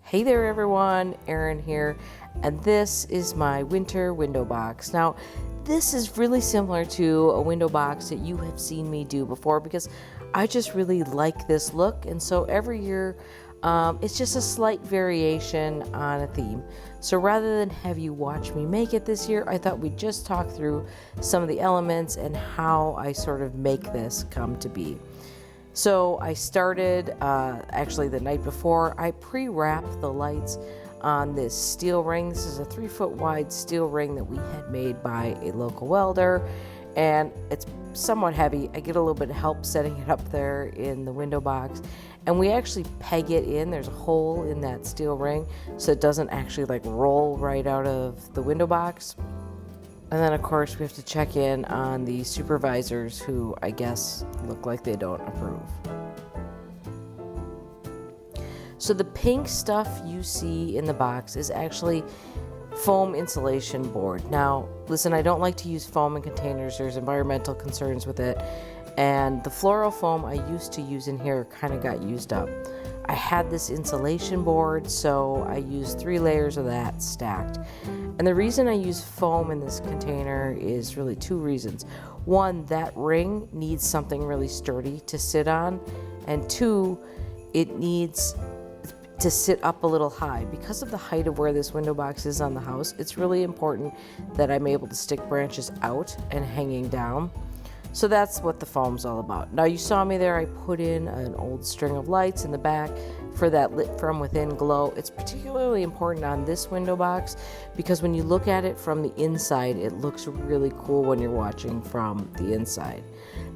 Hey there everyone, Erin here, and this is my winter window box. Now, this is really similar to a window box that you have seen me do before because I just really like this look, and so every year it's just a slight variation on a theme. So rather than have you watch me make it this year, I thought we'd just talk through some of the elements and how I sort of make this come to be. So I started, actually the night before, I pre-wrapped the lights on this steel ring. This is a 3-foot wide steel ring that we had made by a local welder, and it's somewhat heavy. I get a little bit of help setting it up there in the window box, and we actually peg it in. There's a hole in that steel ring so it doesn't actually like roll right out of the window box. And then, of course, we have to check in on the supervisors who I guess look like they don't approve. So the pink stuff you see in the box is actually foam insulation board. Now, listen, I don't like to use foam in containers. There's environmental concerns with it. And the floral foam I used to use in here kind of got used up. I had this insulation board, so I used 3 layers of that stacked. And the reason I use foam in this container is really 2 reasons. 1, that ring needs something really sturdy to sit on, and 2, it needs to sit up a little high. Because of the height of where this window box is on the house, it's really important that I'm able to stick branches out and hanging down. So that's what the foam's all about. Now you saw me there, I put in an old string of lights in the back for that lit from within glow. It's particularly important on this window box because when you look at it from the inside, it looks really cool when you're watching from the inside.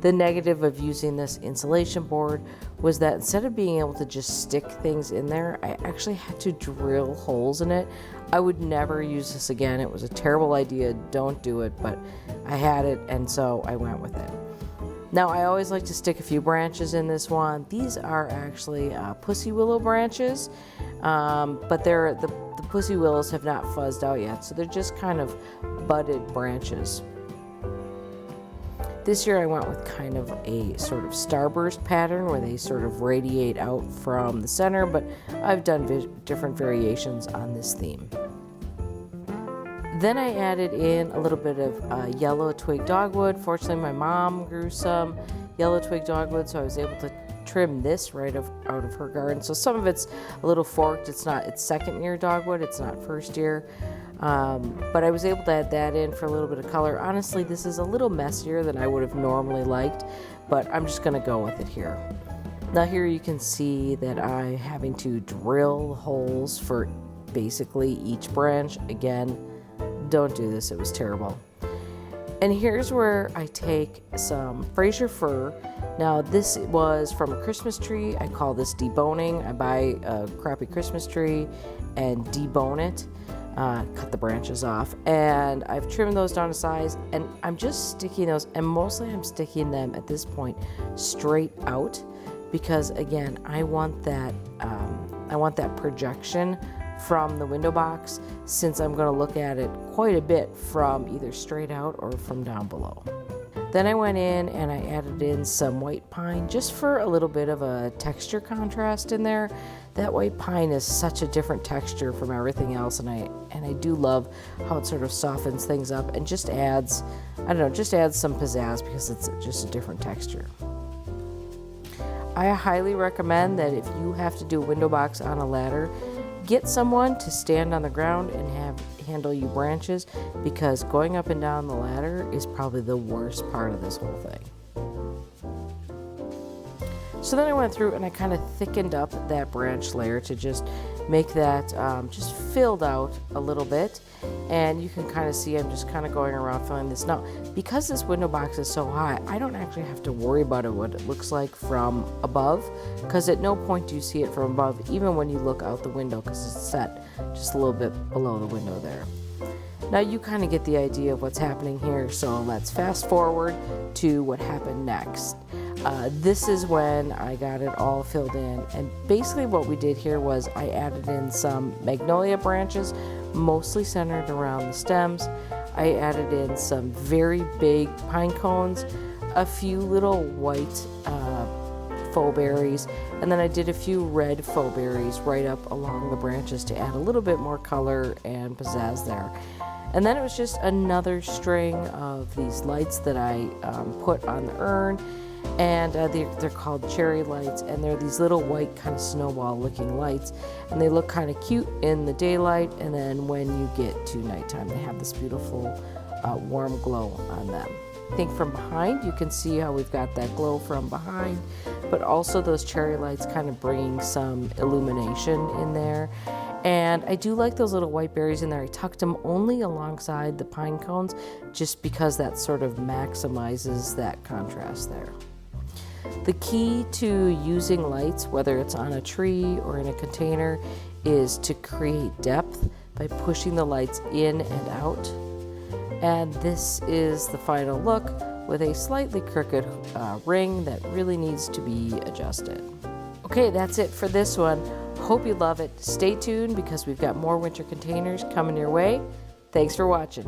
The negative of using this insulation board was that instead of being able to just stick things in there, I actually had to drill holes in it. I would never use this again. It was a terrible idea. Don't do it, but I had it, and so I went with it. Now, I always like to stick a few branches in this one. These are actually pussy willow branches, but the pussy willows have not fuzzed out yet, so they're just kind of budded branches. This year I went with kind of a sort of starburst pattern where they sort of radiate out from the center, but I've done different variations on this theme. Then I added in a little bit of yellow twig dogwood. Fortunately, my mom grew some yellow twig dogwood, so I was able to trim this right out of her garden. So some of it's a little forked. It's 2nd year dogwood. It's not 1st year. But I was able to add that in for a little bit of color. Honestly, this is a little messier than I would have normally liked, but I'm just going to go with it here. Now here you can see that I'm having to drill holes for basically each branch. Again, don't do this, it was terrible. And here's where I take some Fraser fir. Now this was from a Christmas tree. I call this deboning. I buy a crappy Christmas tree and debone it. Cut the branches off, and I've trimmed those down to size, and I'm just sticking those, and mostly I'm sticking them at this point straight out because again I want that projection from the window box, since I'm going to look at it quite a bit from either straight out or from down below. Then I went in and I added in some white pine just for a little bit of a texture contrast in there. That white pine is such a different texture from everything else, and I do love how it sort of softens things up and just adds, just adds some pizzazz because it's just a different texture. I highly recommend that if you have to do a window box on a ladder, get someone to stand on the ground and handle you branches, because going up and down the ladder is probably the worst part of this whole thing. So then I went through and I kind of thickened up that branch layer to just make that just filled out a little bit. And you can kind of see I'm just kind of going around filling this. Now, because this window box is so high, I don't actually have to worry about what it looks like from above, because at no point do you see it from above, even when you look out the window, because it's set just a little bit below the window there. Now you kind of get the idea of what's happening here, so let's fast forward to what happened next. This is when I got it all filled in, and basically what we did here was I added in some magnolia branches, mostly centered around the stems. I added in some very big pine cones, a few little white faux berries, and then I did a few red faux berries right up along the branches to add a little bit more color and pizzazz there. And then it was just another string of these lights that I put on the urn, and they're called cherry lights, and they're these little white kind of snowball looking lights, and they look kind of cute in the daylight, and then when you get to nighttime they have this beautiful warm glow on them. I think from behind you can see how we've got that glow from behind, but also those cherry lights kind of bringing some illumination in there. And I do like those little white berries in there. I tucked them only alongside the pine cones just because that sort of maximizes that contrast there. The key to using lights, whether it's on a tree or in a container, is to create depth by pushing the lights in and out. And this is the final look with a slightly crooked ring that really needs to be adjusted. Okay, that's it for this one. Hope you love it. Stay tuned because we've got more winter containers coming your way. Thanks for watching.